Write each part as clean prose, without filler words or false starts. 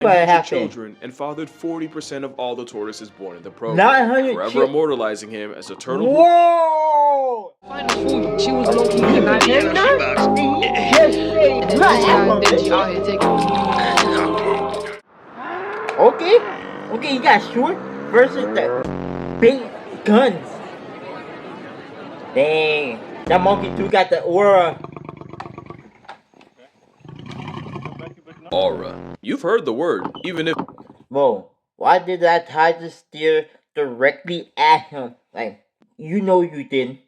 What 900 happened? children and fathered 40% of all the tortoises born in the program, 900 forever immortalizing him as a turtle. Whoa! She was low key the night. Yes, Benji out here taking. Okay, you got short versus the big guns. Dang, that monkey too got the aura. Aura. You've heard the word, even if... Whoa, why did that tiger steer directly at him? Like, you know you didn't.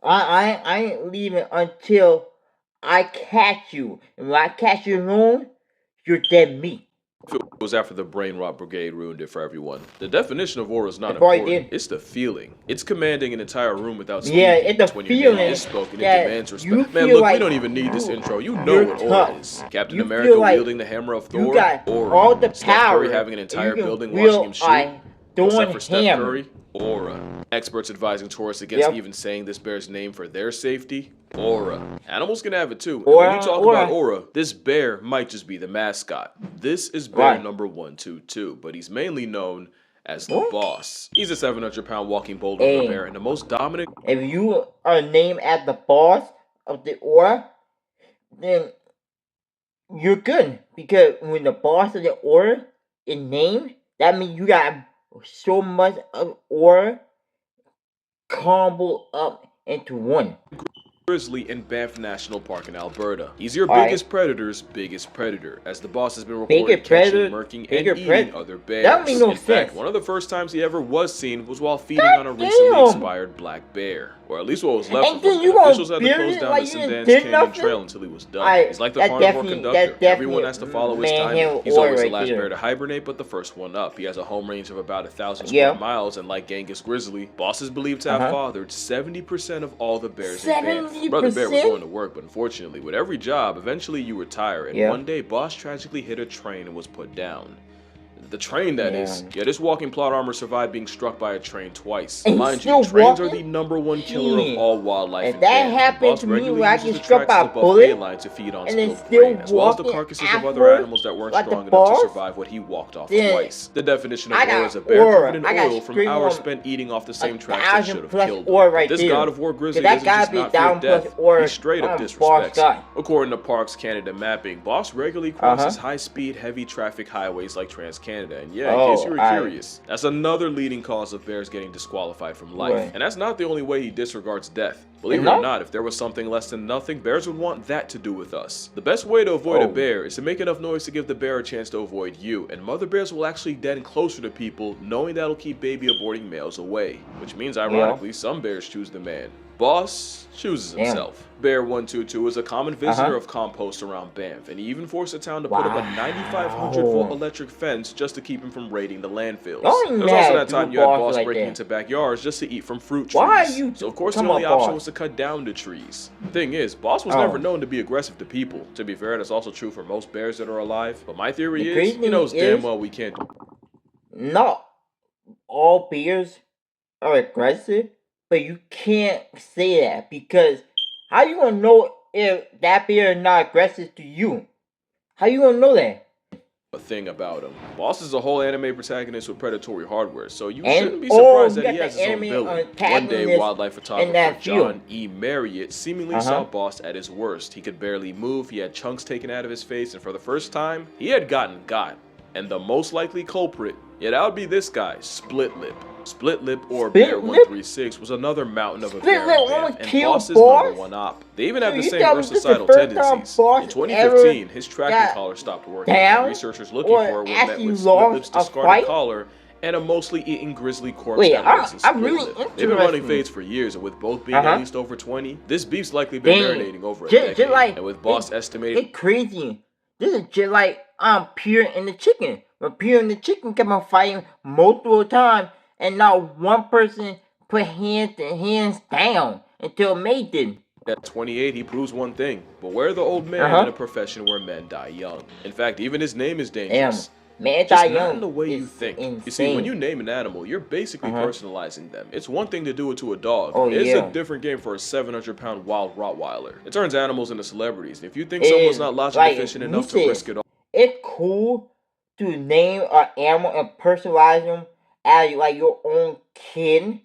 I ain't leaving until I catch you. And when I catch you alone, you're dead meat. it was after the brain rot brigade ruined it for everyone. The definition of aura is not It probably important. did. It's the feeling. It's commanding an entire room without speaking. Yeah, it's the It's when your name feeling is spoken, it that demands you respect. Man, feel look, we like don't even need this intro. You know you're what aura tough. is. Captain You America feel like wielding the hammer of You Thor. got Aura. all the Steph power. Curry having an entire and you can building wield watching him shoot. a Except throwing for Steph hammer. Curry. Aura. Experts advising tourists against Yep. even saying this bear's name for their safety. Aura. Animals can have it too. And Aura, when you talk aura. about aura, this bear might just be the mascot. This is bear Right. number 122, but he's mainly known as the What? boss. He's a 700-pound walking boulder Hey. bear and the most dominant. If you are named as the boss of the aura, then you're good. Because when the boss of the aura is named, that means you got so much of aura comboed up into one. Grizzly in Banff National Park in Alberta. He's your Alright. biggest predator's biggest predator, as the boss has been Bigger reported predator- catching, murking, and bigger eating predator. other bears. That make no in fact, sense. one of the first times he ever was seen was while feeding God on a recently damn. expired black bear. Or at least what was left And of then him. you And gonna officials had to bury close it down like the you didn't Sundance did Canyon nothing? Trail until he was done. Alright, He's like the that's carnivore definitely- conductor. that's Everyone has to definitely follow his manhandle timing. He's aura always the right last there. bear to hibernate, but the first one up. He has a home range of about 1,000 Yeah. square miles, and like Genghis Grizzly, boss is believed to have Uh-huh. fathered 70% of all the bears in Banff. 70%? Brother Bear was going to work, but unfortunately, with every job, eventually you retire, and Yeah. one day, boss tragically hit a train and was put down. The train, that is. Yeah. Yeah, this walking plot armor survived being struck by a train twice. And he's Mind still you, trains are walking? the number one killer Shit. of all wildlife If in that Banff, and happened boss to me regularly when I uses get the struck tracks by as a a buffet bullet, line to feed on and then spilled still grain, as well as the walking carcasses of other afterwards animals that weren't like the strong enough to boss, survive what he walked off then twice. The definition of I got aura is a bear aura. covered in I got oil from scream hours on spent eating off the same a tracks that should 1,000 have plus killed aura him. right This there. god of war grizzly That doesn't gotta just be not fear 1,000 plus death, aura he straight up boss disrespects. guy. According to Parks Canada mapping, boss regularly crosses high-speed, heavy traffic highways like Trans-Canada, and yeah, in case you were curious, that's another leading cause of bears getting disqualified from life. Right. And that's not the only way he disregards death. Believe it or not, if there was something less than nothing, bears would want that to do with us. The best way to avoid a bear is to make enough noise to give the bear a chance to avoid you, and mother bears will actually den closer to people, knowing that'll keep baby aborting males away. Which means, ironically, some bears choose the man. Boss chooses himself. Bear 122 is a common visitor of compost around Banff, and he even forced the town to put up a 9,500-volt electric fence just to keep him from raiding the landfills. Don't There was mad also that at time you you had boss boss like breaking that. into backyards just to eat from fruit trees. Why are you- So of course the come only on, option boss. was to cut down the trees. The thing is, boss was Oh. never known to be aggressive to people. To be fair, that's also true for most bears that are alive. But my theory The is, crazy he knows thing damn is- well we can't. Not all bears are aggressive, but you can't say that because how you gonna know if that bear is not aggressive to you? How you gonna know that? A thing about him. Boss is a whole anime protagonist with predatory hardware, so you And- shouldn't be surprised you that he got has the his own anime villain. One day, antagonist wildlife in photographer that John field. E. Marriott seemingly saw Boss at his worst. He could barely move, he had chunks taken out of his face, and for the first time, he had gotten got. And the most likely culprit, yeah, that would be this guy, Split Lip. Split Lip, or Split Bear Lip? 136, was another mountain of a Split bear in Lip Banff, almost and killed Boss's Boss? number one op. They even have So the you same tell me this is the versatile first time tendencies. Boss In 2015, his tracking got collar stopped working. down Researchers looking or for it were met actually with Split lost Lip's a discarded fight? collar and a mostly eaten grizzly corpse Wait, that I'm- lives in I'm Split really Lip. They've been running interested. fades for years, and with both being at least over 20, this beef's likely been Dang. marinating over a Just decade. like- And with Boss estimated It's crazy. This is just like Pure in the Chicken. But Pure in the Chicken kept on fighting multiple times, and not one person put hands down until May did. At 28, he proves one thing: beware the old man in a profession where men die young. In fact, even his name is dangerous. Man, Just die not young in the way you is think. Insane. You see, when you name an animal, you're basically personalizing them. It's one thing to do it to a dog. Oh, It's yeah. a different game for a 700-pound wild Rottweiler. It turns animals into celebrities. And if you think It someone's is, not logic like, efficient you enough to said, risk it all, It's cool to name an animal and personalize them as like your own kid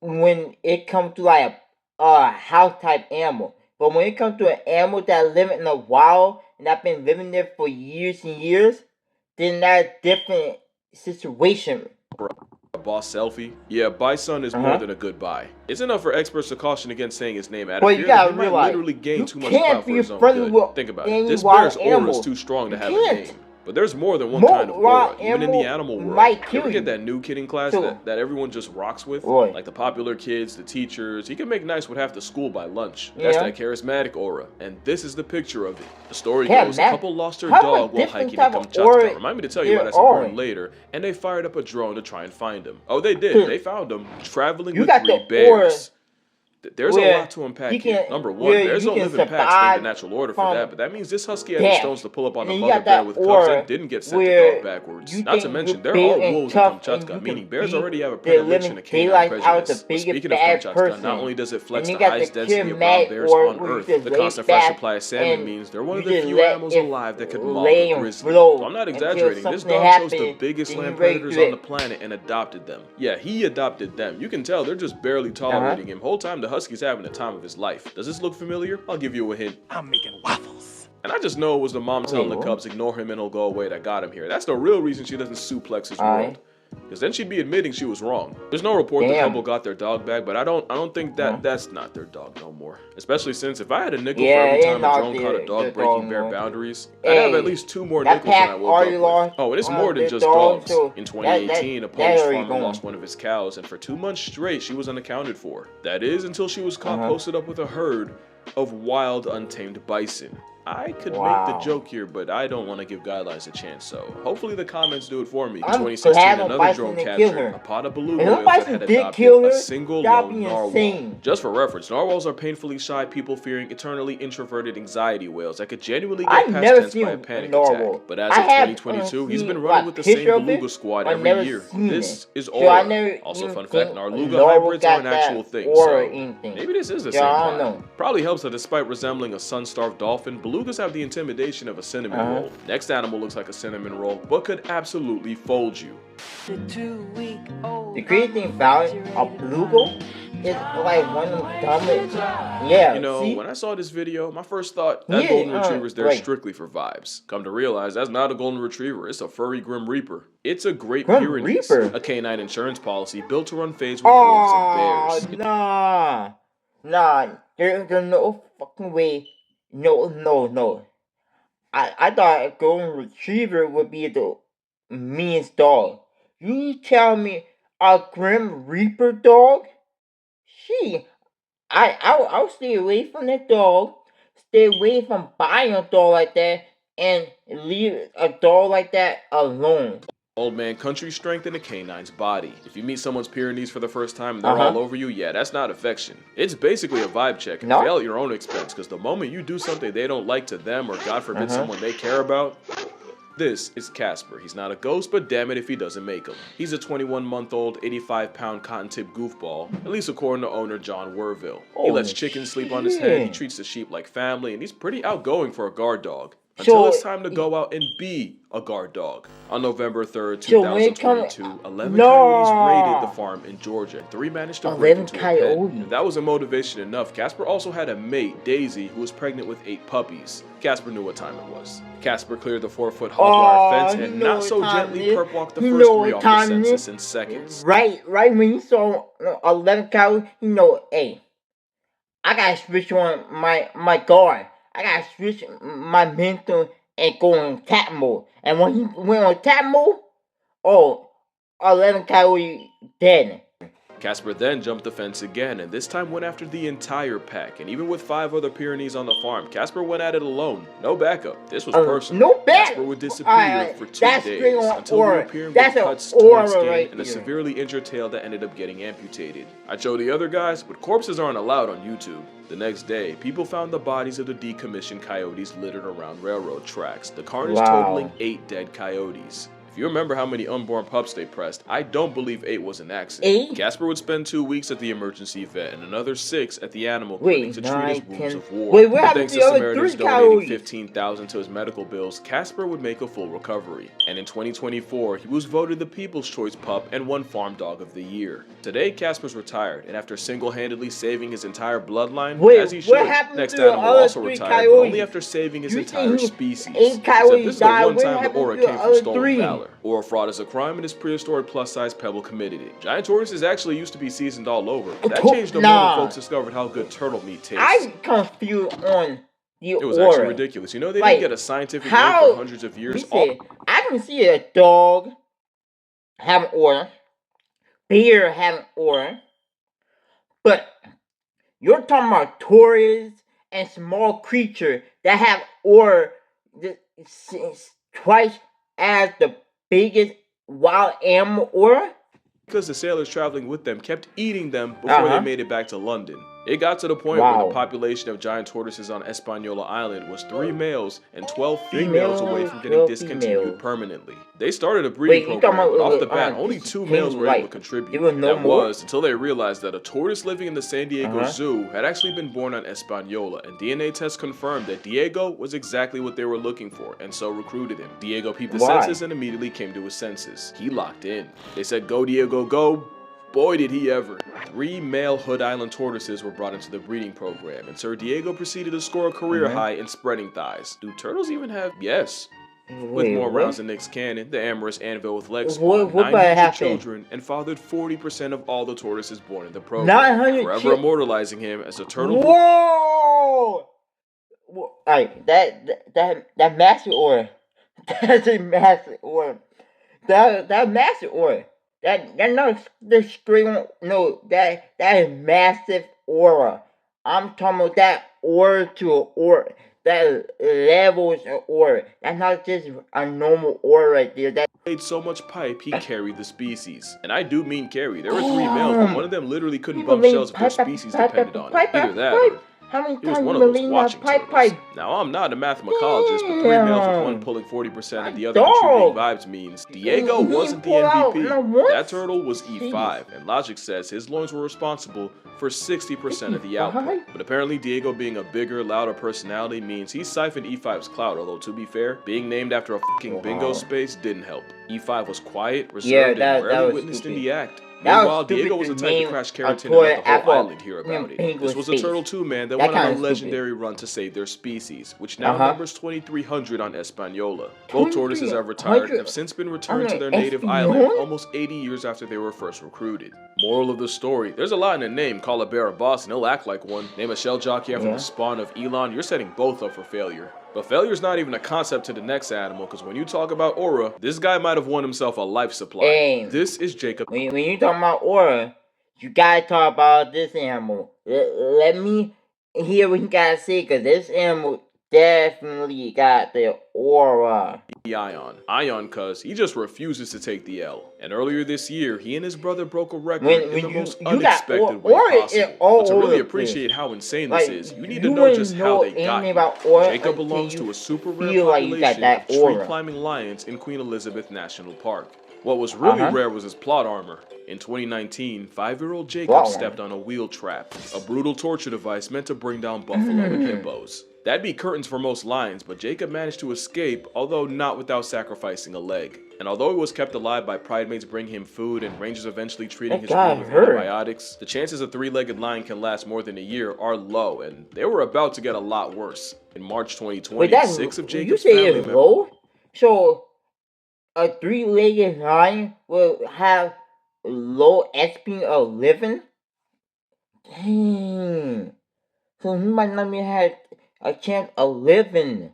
when it comes to like a house type animal. But when it comes to an animal that live in the wild and that been living there for years and years, then that's a different situation. A boss selfie? Yeah, bison is more than a good buy. It's enough for experts to caution against saying his name out of fear that he might literally gain too much clout for his own good. Think about it. This bear's aura is too strong to have a name. But there's more than one kind of aura, even in the animal world. You ever get that new kid in class that everyone just rocks with? Like the popular kids, the teachers. He can make nice with half the school by lunch. That's that charismatic aura. And this is the picture of it. The story goes, a couple lost their dog while hiking in Kamchatka. Remind me to tell you why that's important later. And they fired up a drone to try and find him. Oh, they did. They found him traveling with 3 bears. There's a lot to unpack here. Number one, bears don't live in packs. Thank the natural order for that, but that means this husky had the stones to pull up on a mother bear with cubs and didn't get sent to dog backwards. Not to mention, there are wolves in Kamchatka, meaning bears already have a predilection to canine prejudice. But speaking of Kamchatka, not only does it flex the highest density of wild bears on Earth, the constant fresh supply of salmon means they're one of the few animals alive that could maul a grizzly. So I'm not exaggerating. This dog chose the biggest land predators on the planet and adopted them. Yeah, he adopted them. You can tell they're just barely tolerating him. Whole time the husky's having the time of his life. Does this look familiar? I'll give you a hint. I'm making waffles. And I just know it was the mom telling the cubs ignore him and he'll go away that got him here. That's the real reason she doesn't suplex his world. Because then she'd be admitting she was wrong. There's no report the couple got their dog back, but I don't think that's not their dog no more. Especially since if I had a nickel for every time a drone caught a dog breaking bear boundaries, I'd have at least 2 more nickels than I woke up with. Oh, and it's more than just dogs. In 2018, a Polish farmer lost one of his cows, and for 2 months straight, she was unaccounted for. That is, until she was caught posted up with a herd of wild, untamed bison. I could make the joke here, but I don't want to give guidelines a chance, so hopefully the comments do it for me. In 2016, another drone captured a pod of beluga whales that had adopted a single lone narwhal. Just for reference, narwhals are painfully shy, people-fearing, eternally introverted anxiety whales that could genuinely get past tense by a panic attack. But as of 2022, he's been running with the same beluga squad every year. This is aura. Also, fun fact, Narluga hybrids are an actual thing, so maybe this is the same pod. Probably helps that despite resembling a sun-starved dolphin, belugas have the intimidation of a cinnamon roll. Next animal looks like a cinnamon roll, but could absolutely fold you. The crazy thing about it, a beluga is like one of the dumbest. Yeah, you know, when I saw this video, my first thought, that golden retriever's there strictly for vibes. Come to realize, that's not a golden retriever, it's a furry Grim Reaper. It's a Great Pyrenees, a canine insurance policy built to run fades with wolves and bears. Nah, there's no fucking way. No. I thought a golden retriever would be the meanest dog. You tell me a Grim Reaper dog? I'll stay away from that dog. Stay away from buying a dog like that and leave a dog like that alone. Old man country strength in a canine's body. If you meet someone's Pyrenees for the first time and they're all over you, yeah, that's not affection. It's basically a vibe check and fail at your own expense, because the moment you do something they don't like to them, or God forbid someone they care about, this is Casper. He's not a ghost, but damn it if he doesn't make him. He's a 21-month-old, 85-pound cotton-tip goofball, at least according to owner John Werville. He lets chickens sleep on his head, he treats the sheep like family, and he's pretty outgoing for a guard dog. Until it's time to go out and be a guard dog. On November 3rd, 2022, 11 coyotes raided the farm in Georgia, and 3 managed to break into a pen. If that wasn't motivation enough, Casper also had a mate, Daisy, who was pregnant with 8 puppies. Casper knew what time it was. Casper cleared the 4-foot hot wire fence and not so gently perp walked the first 3 off the census in seconds. Right when you saw 11 coyotes, hey, I gotta switch on my guard. I gotta switch my mental and go on tap mode. And when he went on tap mode, 11 coyotes dead. Casper then jumped the fence again, and this time went after the entire pack. And even with 5 other Pyrenees on the farm, Casper went at it alone. No backup. This was personal. No back. Casper would disappear for 2 days until reappearing with cuts, torn skin, and a severely injured tail that ended up getting amputated. I'd show the other guys, but corpses aren't allowed on YouTube. The next day, people found the bodies of the decommissioned coyotes littered around railroad tracks, the carnage totaling 8 dead coyotes. If you remember how many unborn pups they pressed, I don't believe 8 was an accident. 8? Casper would spend 2 weeks at the emergency vet and another 6 at the animal clinic Wait, to 9, treat his wounds 10. of war. Wait, what But happened thanks to to the other Samaritans 3 donating coyotes? $15,000 to his medical bills, Casper would make a full recovery. And in 2024, he was voted the People's Choice Pup and won Farm Dog of the Year. Today, Casper's retired, and after single-handedly saving his entire bloodline, as he should, next animal also retired, but only after saving his entire species. Except this is the one time the aura came from stolen valor. Aura fraud is a crime, and his prehistoric plus-size pebble committed it. Giant tortoises actually used to be seasoned all over, but that changed the moment folks discovered how good turtle meat tastes. I'm confused on the aura. It was actually ridiculous. You know, they didn't get a scientific name for hundreds of years. I can see a dog have an aura, bear have an aura, but you're talking about tortoise and small creature that have aura twice as the biggest wild animal aura? Because the sailors traveling with them kept eating them before they made it back to London. It got to the point where the population of giant tortoises on Hispaniola Island was 3 males and 12 females away from getting discontinued permanently. They started a breeding program, but off the bat, only 2 males were able to contribute. That was until they realized that a tortoise living in the San Diego Zoo had actually been born on Hispaniola, and DNA tests confirmed that Diego was exactly what they were looking for, and so recruited him. Diego peeped the census and immediately came to his senses. He locked in. They said, "Go, Diego, go." Boy, did he ever. 3 male Hood Island tortoises were brought into the breeding program, and Sir Diego proceeded to score a career high in spreading thighs. Do turtles even have? Yes. With more rounds than Nick's cannon, the amorous anvil with legs spawned 900 children and fathered 40% of all the tortoises born in the program, forever immortalizing him as a turtle. Whoa! Alright, that massive aura. That's a massive aura. That massive aura. That not the straight one. No, that is massive aura. I'm talking about that aura to an aura. That levels of aura. That's not just a normal aura right there. That made so much pipe, he carried the species. And I do mean carry. There were 3 males, but one of them literally couldn't bump shells if their species depended on it. Either that or he was one of those watching turtles. Now, I'm not a mathemachologist, but 3 males with one pulling 40% and the other contributing vibes means Diego wasn't the MVP. That turtle was E5, and logic says his loins were responsible for 60% of the output. But apparently Diego being a bigger, louder personality means he siphoned E5's clout, although to be fair, being named after a fucking bingo space didn't help. E5 was quiet, reserved, and rarely witnessed in the act. Meanwhile, Diego was the type to crash keratin and let the whole island hear about it. This was a turtle too, man, that went on a legendary run to save their species, which now numbers 2,300 on Hispaniola. Both tortoises have retired and have since been returned to their native island almost 80 years after they were first recruited. Moral of the story, there's a lot in a name. Call a bear a boss and he'll act like one. Name a shell jockey after the spawn of Elon, you're setting both up for failure. But failure's not even a concept to the next animal, because when you talk about aura, this guy might have won himself a life supply. This is Jacob. When you talk about aura, you gotta talk about this animal. Let me hear what you gotta say, because this animal definitely got the aura. Ion, cuz he just refuses to take the L. And earlier this year, he and his brother broke a record in the most unexpected way possible. But to really appreciate how insane this is, you need to know just how they got here. Jacob belongs to a super rare population of tree-climbing lions in Queen Elizabeth National Park. What was really rare was his plot armor. In 2019, 5-year-old Jacob stepped on a wheel trap, a brutal torture device meant to bring down buffalo and hippos. That'd be curtains for most lions, but Jacob managed to escape, although not without sacrificing a leg. And although he was kept alive by pridemates bringing him food and rangers eventually treating his wound with antibiotics, the chances a 3-legged lion can last more than a year are low, and they were about to get a lot worse. In March 2020, 6 of Jacob's family members... low? So, a 3-legged lion will have low SP of living? Dang. So he might not even have a chance of living.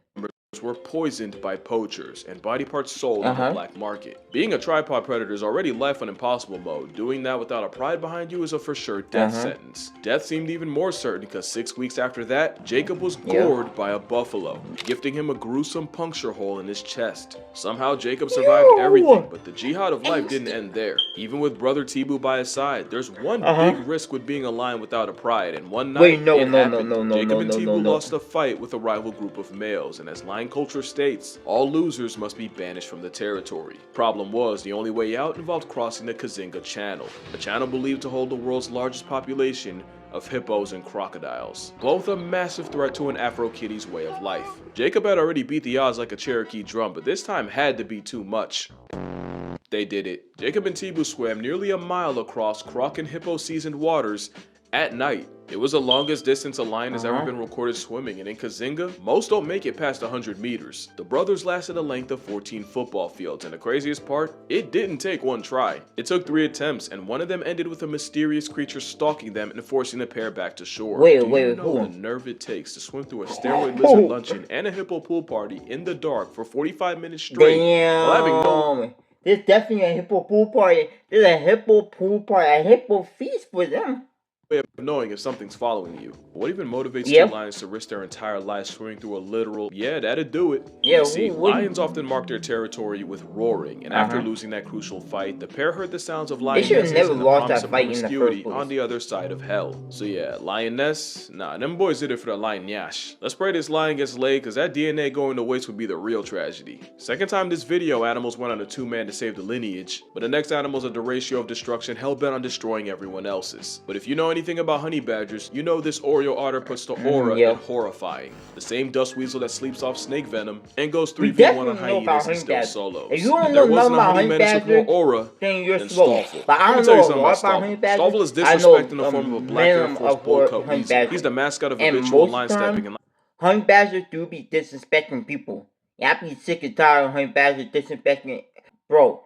Were poisoned by poachers and body parts sold on the black market. Being a tripod predator is already life on impossible mode. Doing that without a pride behind you is a for sure death sentence. Death seemed even more certain because 6 weeks after that, Jacob was gored by a buffalo, gifting him a gruesome puncture hole in his chest. Somehow Jacob survived everything, but the jihad of life didn't end there. Even with brother Tibu by his side, there's one big risk with being a lion without a pride, and one night Jacob and Tibu lost a fight with a rival group of males, and as lion culture states, all losers must be banished from the territory. Problem was, the only way out involved crossing the Kazinga Channel, a channel believed to hold the world's largest population of hippos and crocodiles, both a massive threat to an Afro-Kitty's way of life. Jacob had already beat the odds like a Cherokee drum, but this time had to be too much. They did it. Jacob and Tibu swam nearly a mile across croc and hippo seasoned waters at night. It was the longest distance a lion has ever been recorded swimming, and in Kazinga, most don't make it past 100 meters. The brothers lasted a length of 14 football fields, and the craziest part, it didn't take one try. It took 3 attempts, and one of them ended with a mysterious creature stalking them and forcing the pair back to shore. Do you know the nerve it takes to swim through a steroid lizard luncheon and a hippo pool party in the dark for 45 minutes straight? While having no... There's definitely a hippo pool party. There's a hippo pool party, a hippo feast for them. Way of knowing if something's following you. What even motivates 2 lions to risk their entire lives swimming through a literal, that'd do it. You see, lions often mark their territory with roaring, and after losing that crucial fight, the pair heard the sounds of lionesses and the promise of promiscuity on the other side of hell. So yeah, lioness? Nah, them boys did it for the lion yash. Let's pray this lion gets laid, cause that DNA going to waste would be the real tragedy. Second time this video, animals went on a 2-man to save the lineage, but the next animals are the ratio of destruction hell-bent on destroying everyone else's. But if you know anything about honey badgers, you know this Oreo otter puts the aura in horrifying. The same dust weasel that sleeps off snake venom and goes 3v1 on hyenas and still solos. If you don't know nothing about honey badger, aura, then you're slow. But I don't know about honey badger. Stoffel is disrespect in the form of a black Air Force bull cut weasel. He's the mascot of habitual line stepping. And honey badgers do be disrespecting people. Yeah, I be sick and tired of honey badgers disrespecting. Bro,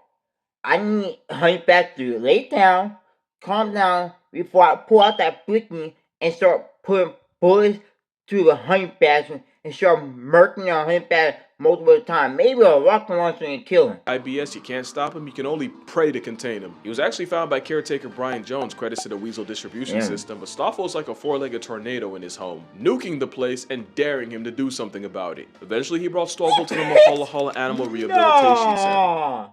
I need honey badger to lay down, calm down, before I pull out that blicky and start putting bullets to the honey badger and start murking the honey badger multiple times. Maybe a rocket launcher and kill him. IBS, you can't stop him, you can only pray to contain him. He was actually found by caretaker Brian Jones, credits to the weasel distribution system, but Stoffel's like a 4-legged tornado in his home, nuking the place and daring him to do something about it. Eventually, he brought Stoffel to the Mahala Animal Rehabilitation Center.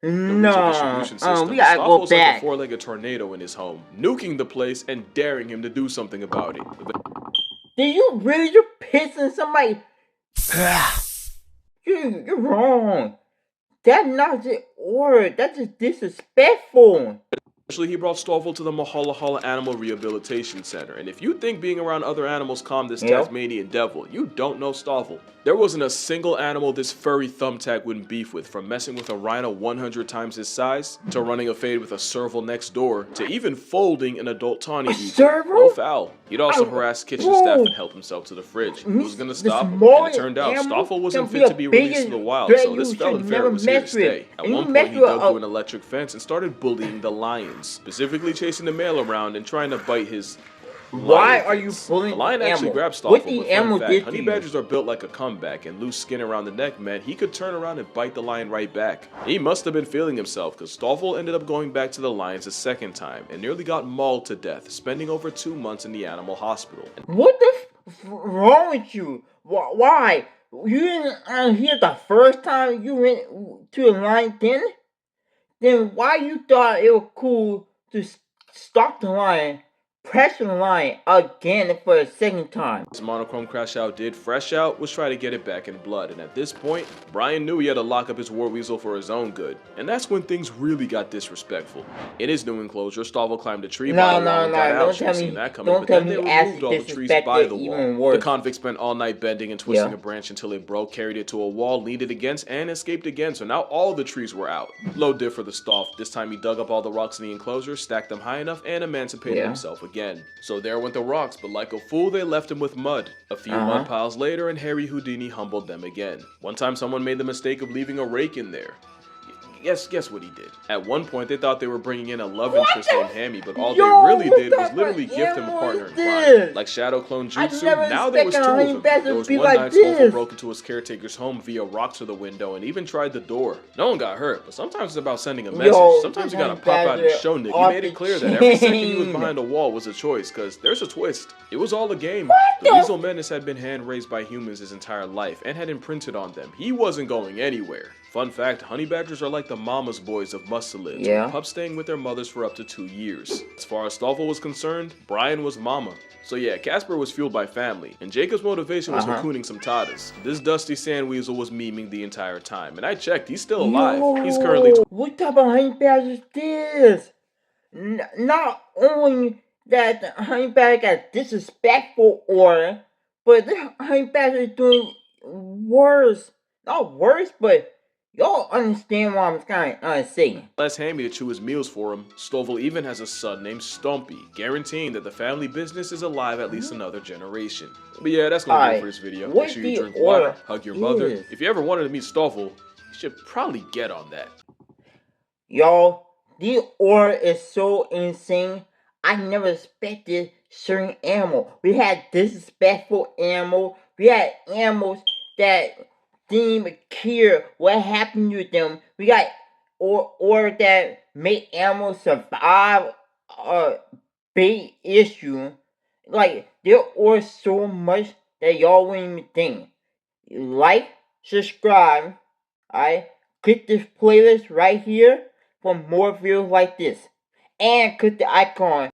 No, we gotta go back. Like a 4-legged tornado in his home, nuking the place and daring him to do something about it. Did you really just pissing somebody? You're wrong. That's not the order. That's just disrespectful. Eventually, he brought Stoffel to the Mahala Animal Rehabilitation Center, and if you think being around other animals calmed this Tasmanian devil, you don't know Stoffel. There wasn't a single animal this furry thumbtack wouldn't beef with, from messing with a rhino 100 times his size, to running a fade with a serval next door, to even folding an adult tawny beaver. No foul. He'd also harass kitchen staff and help himself to the fridge. Who was gonna stop him? And it turned out Stoffel wasn't fit to be released to the wild, so this felon ferret was here to stay. At one point, he dug through an electric fence and started bullying the lions, specifically chasing the male around and trying to bite his... Why are you bullying the lion actually grabbed Stoffel, but fun fact, honey badgers are built like a comeback, and loose skin around the neck meant he could turn around and bite the lion right back. He must have been feeling himself, because Stoffel ended up going back to the lions a second time, and nearly got mauled to death, spending over 2 months in the animal hospital. What the wrong with you? Why? You didn't hear the first time you went to the lion den? Then why you thought it was cool to stalk the lion, pressure the lion again for a second time? As Monochrome Crash Out did, Fresh Out was trying to get it back in blood, and at this point, Brian knew he had to lock up his war weasel for his own good, and that's when things really got disrespectful. In his new enclosure, Stoffel climbed a tree by the wall and got out. Should've seen that coming, but then they removed all the trees by the wall. The convict spent all night bending and twisting a branch until it broke, carried it to a wall, leaned it against, and escaped again, so now all the trees were out. Low diff for the Stoff. This time he dug up all the rocks in the enclosure, stacked them high enough, and emancipated himself again. So there went the rocks, but like a fool, they left him with mud. A few mud piles later, and Harry Houdini humbled them again. One time someone made the mistake of leaving a rake in there. Guess what he did. At one point, they thought they were bringing in a love interest named Hammy, but all they really did was literally gift him a partner in crime. Like Shadow Clone Jutsu, now there was 2 of them. There was one night Stoffel broke into his caretaker's home via rocks through the window and even tried the door. No one got hurt, but sometimes it's about sending a message. Sometimes you gotta pop out and show Nick. He made it clear that every second he was behind a wall was a choice, cause there's a twist. It was all a game. The Weasel Menace had been hand-raised by humans his entire life and had imprinted on them. He wasn't going anywhere. Fun fact, honey badgers are like the the mama's boys of mustelids, Yeah. with pups staying with their mothers for up to 2 years. As far as Stoffel was concerned, Brian was mama. So yeah, Casper was fueled by family, and Jacob's motivation was cocooning some tatas. This dusty sand weasel was memeing the entire time, and I checked, he's still alive. He's currently what type of honey badger is this? Not only that the honey badger got disrespectful order, but the honey badger is doing worse. Not worse, but y'all understand what I'm trying to say. less hammy to chew his meals for him. Stoffel even has a son named Stumpy, guaranteeing that the family business is alive at least another generation. But yeah, that's gonna do it for this video. Make sure you drink water, hug your mother. If you ever wanted to meet Stoffel, you should probably get on that. Y'all, the order is so insane. I never expected certain animal. We had disrespectful animal. We had animals that didn't even care what happened to them. We got order that make animals survive a big issue. Like, there are so much that y'all wouldn't even think. Like, subscribe, alright? Click this playlist right here for more videos like this. And click the icon